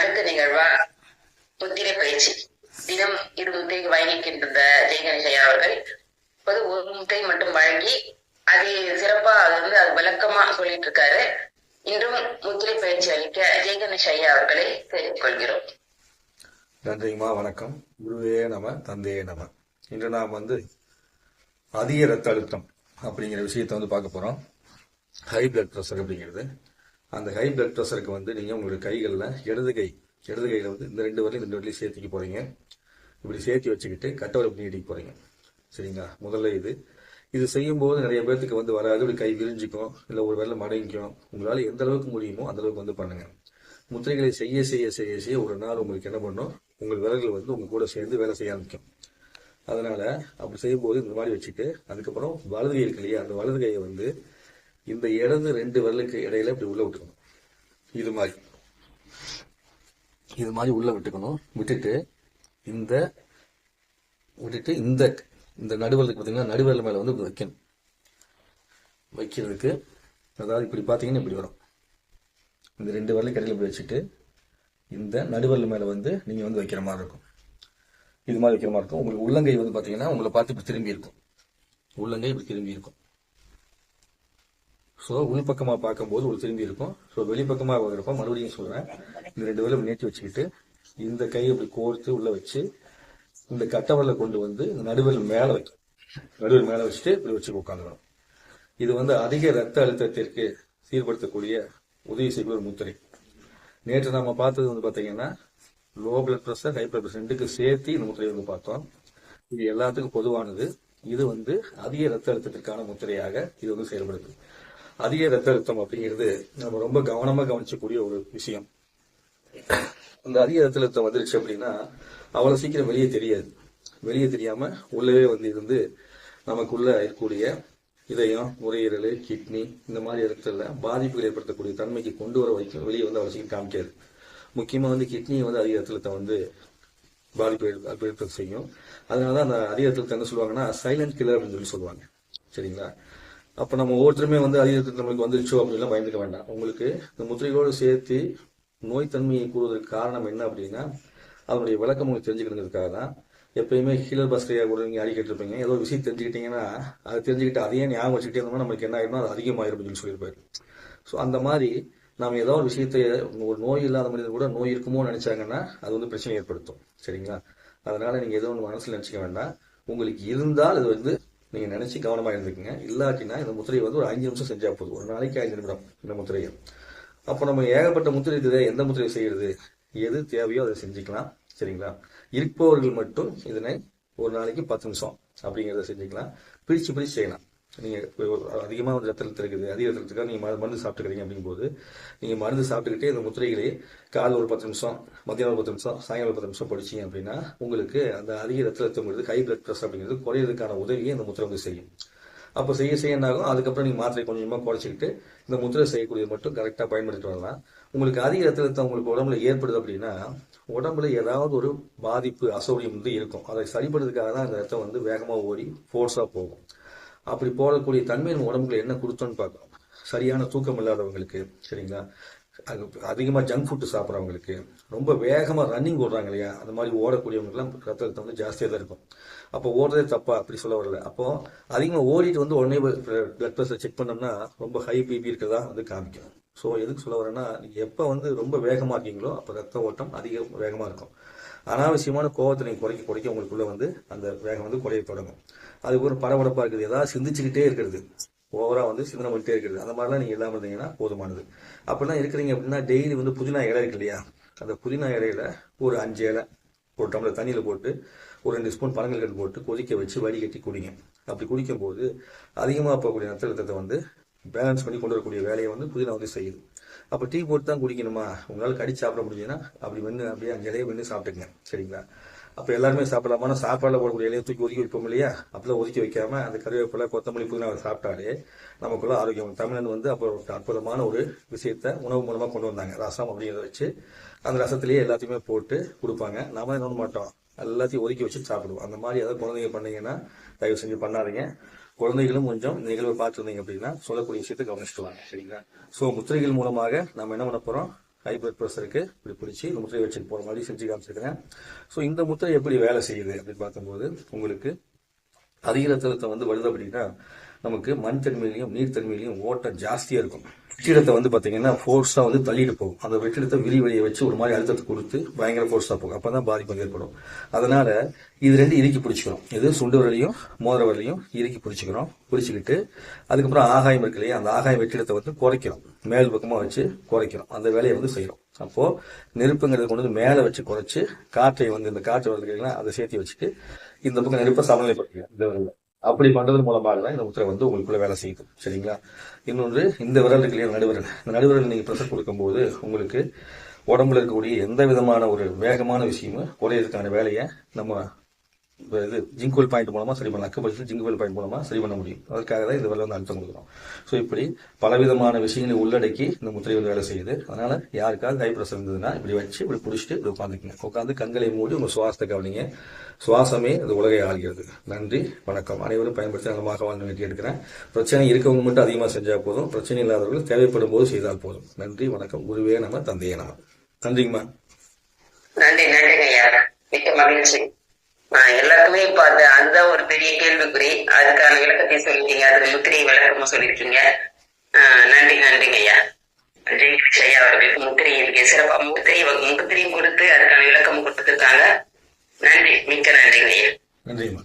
அடுத்த நிகழ்வா முத்திரை பயிற்சி. தினம் 2 முத்திரைக்கு வழங்கிக்கின்ற ஜெயகணேஷ் ஐயா அவர்கள் இப்போது ஒரு முத்திரை மட்டும் வழங்கி அது சிறப்பா அது விளக்கமா சொல்லிட்டு இருக்காரு. இன்றும் முத்திரை பயிற்சி அளிக்க ஜெயகணேஷ் ஐயா அவர்களை கேட்டுக்கொள்கிறோம். நன்றிங்கம்மா, வணக்கம். குருவே நம, தந்தையே நம. இன்று நாம் அதிக ரத்த அழுத்தம் அப்படிங்கிற விஷயத்த பார்க்க போறோம். ஹை பிளட் ப்ரெஷர் அப்படிங்கிறது. அந்த ஹை பிளட் ப்ரெஷருக்கு நீங்க உங்களுடைய கைகளில் இடது கையில இந்த 2 வரலையும் சேர்த்திக்க போறீங்க. இப்படி சேர்த்தி வச்சுக்கிட்டு கட்டவரை நீட்டிக்க போறீங்க. சரிங்களா? முதல்ல இது செய்யும் போது நிறைய பேர்த்துக்கு வராது. இப்படி கை விரிஞ்சிக்கும், இல்லை ஒரு விரல மடங்கிக்கும். உங்களால எந்த அளவுக்கு முடியுமோ அந்த அளவுக்கு பண்ணுங்க. முத்திரைகளை செய்ய செய்ய செய்ய செய்ய ஒரு நாள் உங்களுக்கு என்ன பண்ணும், உங்கள் விரல்கள் உங்க கூட சேர்ந்து வேலை செய்ய ஆரம்பிக்கும். அதனால அப்படி செய்யும் போது இந்த மாதிரி வச்சுட்டு அதுக்கப்புறம் வலது கை இருக்கு இல்லையா, அந்த வலது கையை இந்த இடது 2 விரலுக்கு இடையில இப்படி உள்ள விட்டுக்கணும். இது மாதிரி உள்ள விட்டுக்கணும். விட்டுட்டு இந்த நடுவலுக்கு பார்த்தீங்கன்னா நடுவரல் மேல வைக்கணும். வைக்கிறதுக்கு அதாவது இப்படி பார்த்தீங்கன்னா இப்படி வரும். இந்த 2 விரலுக்கு இடையில இப்படி வச்சுட்டு இந்த நடுவரல் மேல நீங்க வைக்கிற மாதிரி இருக்கும். இது மாதிரி வைக்கிற மாதிரி இருக்கும். உங்களுக்கு உள்ளங்கை பார்த்தீங்கன்னா உங்களை பார்த்து இப்படி திரும்பி இருக்கும். உள்ளங்கை இப்படி திரும்பி இருக்கும். ஸோ உள்பக்கமாக பார்க்கும்போது ஒரு திரும்பி இருக்கும். ஸோ வெளிப்பக்கமாக இருக்கிறப்ப மறுபடியும் சொல்றேன், இந்த 2 விரலை நேற்று வச்சுக்கிட்டு இந்த கையை இப்படி கோர்த்து உள்ள வச்சு இந்த கட்டவரலை கொண்டு இந்த நடுவரல் மேல வைக்கும். நடுவல் மேல வச்சுட்டு இப்படி வச்சு உட்காந்துக்கணும். இது அதிக ரத்த அழுத்தத்திற்கு சீர்படுத்தக்கூடிய உதவி செய்ய ஒரு முத்திரை. நேற்று நாம பார்த்தது பார்த்தீங்கன்னா low blood pressure, high blood pressure 2க்கு சேர்த்து இந்த முத்திரை பார்த்தோம். இது எல்லாத்துக்கும் பொதுவானது. இது அதிக ரத்த அழுத்தத்திற்கான முத்திரையாக இது செயல்படுது. அதிக ரத்த அழுத்தம் அப்படிங்கிறது நம்ம ரொம்ப கவனமா கவனிச்சக்கூடிய ஒரு விஷயம். அந்த அதிக ரத்த அழுத்தம் வந்துருச்சு அப்படின்னா அவ்வளவு சீக்கிரம் வெளியே தெரியாது. வெளியே தெரியாம உள்ளவே இருந்து நமக்குள்ள இருக்கக்கூடிய இதயம், நுரையீரல், கிட்னி இந்த மாதிரி இடத்துல பாதிப்புகள் ஏற்படுத்தக்கூடிய தன்மைக்கு கொண்டு வர வைக்கும். வெளியே அவ்வளவு சீக்கிரம் காமிக்காது. முக்கியமா கிட்னியை அதிக ரத்த அழுத்தம் பாதிப்பு ஏற்படுத்த செய்யும். அதனாலதான் அந்த அதிக ரத்த அழுத்தம் என்ன சொல்லுவாங்கன்னா சைலண்ட் கில்லர் அப்படின்னு சொல்லுவாங்க. சரிங்களா? அப்ப நம்ம ஒவ்வொருத்தருமே அதிக ரத்த நம்மளுக்கு வந்துருச்சோ அப்படின்லாம் பயந்துக்க வேண்டாம். உங்களுக்கு இந்த முத்திரைகளோடு சேர்த்து நோய் தன்மையை கூறுவதற்கு காரணம் என்ன அப்படின்னா அதனுடைய விளக்கம் உங்களுக்கு தெரிஞ்சுக்கிறதுக்காக தான். எப்பயுமே ஹீலர் பஸ்ரியா கூட நீங்க அடிக்கிட்டு இருப்பீங்க. ஏதோ ஒரு விஷயம் தெரிஞ்சுக்கிட்டீங்கன்னா அதை தெரிஞ்சுக்கிட்டு அதையே ஞாபகம் வச்சுக்கிட்டே இருந்தோம்னா நம்மளுக்கு என்ன ஆயிடும், அது அதிகமாயிரும் அப்படின்னு சொல்லியிருப்பாரு. ஸோ அந்த மாதிரி நாம ஏதோ ஒரு விஷயத்தை ஒரு நோய் இல்லாத மனிதர் கூட நோய் இருக்குமோ நினைச்சாங்கன்னா அது பிரச்சனை ஏற்படுத்தும். சரிங்களா? அதனால நீங்க ஏதோ ஒன்று மனசுல நினைச்சுக்க வேண்டாம். உங்களுக்கு இருந்தால் அது நீங்க நினைச்சு கவனமா இருந்துக்குங்க. இல்லாட்டினா இந்த முத்திரையை ஒரு 5 நிமிஷம் செஞ்சா போதும். ஒரு நாளைக்கு 5 நிமிடம் இந்த முத்திரையை. அப்ப நம்ம ஏகப்பட்ட முத்திரை இருக்குது, எந்த முத்திரையை செய்யறது, எது தேவையோ அதை செஞ்சுக்கலாம். சரிங்களா? இருப்பவர்கள் மட்டும் இதனை ஒரு நாளைக்கு 10 நிமிஷம் அப்படிங்கிறத செஞ்சுக்கலாம். பிரிச்சு செய்யலாம். நீங்க அதிகமா ரத்த அழுத்தம் இருக்குது, அதிக ரத்த அழுத்தத்துக்காக நீங்க மருந்து சாப்பிட்டுக்கிறீங்க அப்படிங்கும் போது நீங்க மருந்து சாப்பிட்டுக்கிட்டே இந்த முத்திரைகளை காலைல ஒரு 10 நிமிஷம், மத்தியானம் ஒரு 10 நிமிஷம், சாயங்காலம் 10 நிமிஷம் படிச்சீங்க அப்படின்னா உங்களுக்கு அந்த அதிக ரத்த அழுத்தம் ஹை பிளட் ப்ரெஷர் அப்படிங்கிறது குறையிறதுக்கான உதவியை இந்த முத்திரை செய்யும். அப்ப செய்ய என்னாகும், அதுக்கப்புறம் நீங்க மாத்திரை கொஞ்சமா குறைச்சிக்கிட்டு இந்த முத்திரை செய்யக்கூடியது மட்டும் கரெக்டா பயன்படுத்திட்டு வரலாம். உங்களுக்கு அதிக ரத்த அழுத்தம் உங்களுக்கு உடம்புல ஏற்படுது அப்படின்னா உடம்புல ஏதாவது ஒரு பாதிப்பு, அசௌரியம் இருக்கும். அதை சரிப்படுறதுக்காக தான் இந்த ரத்தம் வேகமா ஓடி ஃபோர்ஸா போகும். அப்படி போடக்கூடிய தன்மை நம்ம உடம்புல என்ன கொடுத்தோன்னு பார்க்கணும். சரியான தூக்கம் இல்லாதவங்களுக்கு, சரிங்களா, அதிகமா ஜங்க் ஃபுட் சாப்பிட்றவங்களுக்கு, ரொம்ப வேகமா ரன்னிங் ஓடுறாங்க இல்லையா, அந்த மாதிரி ஓடக்கூடியவங்களுக்குலாம் ரத்த அழுத்தம் ஜாஸ்தியாக தான் இருக்கும். அப்போ ஓடுறதே தப்பா அப்படி சொல்ல வரல. அப்போ அதிகமா ஓடிட்டு உடனே பிளட் ப்ரெஷர் செக் பண்ணோம்னா ரொம்ப ஹை பிபி இருக்கிறதா காமிக்கும். ஸோ எதுக்கு சொல்ல வரேன்னா, நீங்க எப்போ ரொம்ப வேகமா இருக்கீங்களோ அப்போ ரத்த ஓட்டம் அதிக வேகமா இருக்கும். அனாவசியமான கோவத்தை நீங்க குறைக்க உங்களுக்குள்ள அந்த வேகம் குறைய தொடங்கும். அதுக்கு ஒரு பரபரப்பா இருக்குது, ஏதாவது சிந்திச்சுக்கிட்டே இருக்கிறது, ஓவரா சிந்தனை பண்ணிட்டே இருக்கிறது, அந்த மாதிரிலாம் நீங்க இல்லாம இருந்தீங்கன்னா போதுமானது. அப்படிலாம் இருக்கிறீங்க அப்படின்னா டெய்லி புதினா இலை இருக்கு இல்லையா, அந்த புதினா இலையில ஒரு 5 இலை ஒரு டம்ளர் தண்ணியில போட்டு ஒரு 2 ஸ்பூன் பனங்கல்கண்டு போட்டு கொதிக்க வச்சு வடிகட்டி குடிங்க. அப்படி குடிக்கும் போது அதிகமா போகக்கூடிய ரத்த அழுத்தத்தை பேலன்ஸ் பண்ணி கொண்டு வரக்கூடிய வேலையை புதினா செய்யுது. அப்ப டீ போட்டு தான் குடிக்கணுமா, உங்களால கடிச்சு சாப்பிட முடியுதுன்னா அப்படி அப்படியே 5 இலையை சாப்பிட்டுங்க. சரிங்களா? அப்ப எல்லாருமே சாப்பிடலாமா, சாப்பாடுல போடக்கூடிய இலையை தூக்கி ஒதுக்கி வைப்போம் இல்லையா, அப்பெல்லாம் ஒதுக்கி வைக்காம அந்த கருவேப்பிலை, கொத்தமல்லி, புதினா சாப்பிட்டாலே நமக்குள்ள ஆரோக்கியம். தமிழன் அப்போ ஒரு அற்புதமான ஒரு விஷயத்த உணவு மூலமா கொண்டு வந்தாங்க. ரசம் அப்படிங்கிறத வச்சு அந்த ரசத்திலேயே எல்லாத்தையுமே போட்டு கொடுப்பாங்க. நாம என்ன மாட்டோம், எல்லாத்தையும் ஒதுக்கி வச்சு சாப்பிடுவோம். அந்த மாதிரி ஏதாவது குழந்தைங்க பண்ணீங்கன்னா தயவு செஞ்சு பண்ணாதீங்க. குழந்தைகளும் கொஞ்சம் இந்த நிகழ்வை பார்த்துருந்தீங்க அப்படின்னா சொல்லக்கூடிய விஷயத்தை கவனிச்சுட்டு வாங்க. சரிங்களா? ஸோ முத்திரைகள் மூலமாக நம்ம என்ன பண்ண போறோம், ஹை பிளட் ப்ரெஷருக்கு இப்படி பிடிச்சி இந்த முத்திரையை வச்சுட்டு போகிற மாதிரி செஞ்சு காமிச்சிருக்கிறேன். ஸோ இந்த முத்திரை எப்படி வேலை செய்யுது அப்படின்னு பார்க்கும்போது உங்களுக்கு அதிக ரத்தத்தை வருது அப்படின்னா நமக்கு மண் தன்மையிலையும் நீர் தன்மையிலையும் ஓட்டம் ஜாஸ்தியாக இருக்கும். வெற்றிடத்தை பார்த்தீங்கன்னா ஃபோர்ஸாக தள்ளிட்டு போகும். அந்த வெற்றிடத்தை வெளியே வச்சு ஒரு மாதிரி அழுத்தத்தை கொடுத்து பயங்கர ஃபோர்ஸாக போகும். அப்போ தான் பாதிப்பு ஏற்படும். அதனால இது ரெண்டு இறுக்கி பிடிச்சிக்கிறோம். இது சுண்டு வரலையும் மோதிர வரலையும் இறுக்கி பிடிச்சிக்கிறோம். பிடிச்சிக்கிட்டு அதுக்கப்புறம் ஆகாயம் இருக்கு இல்லையா, அந்த ஆகாய வெற்றிடத்தை குறைக்கிறோம். மேல் பக்கமாக வச்சு குறைக்கிறோம். அந்த வேலையை செய்கிறோம். அப்போ நெருப்புங்கிறத கொண்டு மேலே வச்சு குறைச்சு காற்றை இந்த காற்று வருது அதை சேர்த்து வச்சுட்டு இந்த பக்கம் நெருப்பை சமநிலைப்படுத்திக்கிறோம். இந்த விரல்ல அப்படி பண்றது மூலமாக தான் இந்த முத்திரை உங்களுக்குள்ள வேலை செய்யுது. சரிங்களா? இன்னொன்று, இந்த விரல் இருக்கு இல்லையா, நடுவிரல். இந்த நடுவிரல் நீங்க ப்ரெஷர் கொடுக்கும்போது உங்களுக்கு உடம்புல இருக்கக்கூடிய எந்த விதமான ஒரு வேகமான விஷயமும் குறையறதுக்கான வேலையை நம்ம ஜிங்குவல் பாயிண்ட் மூலமா சரி பண்ணலாம். அக்குபஞ்சர் ஜிங்குவல் பாயிண்ட் மூலமா சரி பண்ண முடியும். அதற்காக தான் இந்த வேலை அழுத்தம் கொடுக்குறோம். ஸோ இப்படி பலவிதமான விஷயங்களை உள்ளடக்கி இந்த முத்திரை வேலை செய்யுது. அதனால யாருக்காவது ஹை ப்ரெஷர் இருந்ததுன்னா இப்படி வச்சு இப்படி பிடிச்சிட்டு இப்படி உட்காந்துக்குங்க. உட்காந்து கண்களை மூடி உங்க சுவாசத்தை கவனிங்க. சுவாசமே அது உலகை ஆள்கிறது. நன்றி, வணக்கம். அனைவரும் பயன்படுத்தி நலமாக வாழ்ந்து வேண்டி எடுக்கிறேன். பிரச்சனை இருக்கவங்க மட்டும் அதிகமாக செஞ்சால் போதும். பிரச்சனை இல்லாதவர்கள் தேவைப்படும் போது செய்தால் போதும். நன்றி, வணக்கம். குருவே நம்ம, தந்தையே நம்ம. நன்றிங்கம்மா. நன்றி, நன்றிங்க ஐயா. மிக்க மகிழ்ச்சி. எல்லாருக்குமே இப்ப அந்த ஒரு பெரிய கேள்விக்குறி. அதுக்கான விளக்கத்தை சொல்லிட்டீங்க. அதுக்கு முத்திரை விளக்கமும் சொல்லிருக்கீங்க. நன்றிங்க ஐயா. ஜெயகிரீஷ் ஐயா அவர்களுக்கு முத்திரைக்கு சிறப்பா முத்திரையும் கொடுத்து அதுக்கான விளக்கமும் கொடுத்துருக்காங்க. நன்றி, மிக்க நன்றிங்க ஐயா. நன்றிம்மா.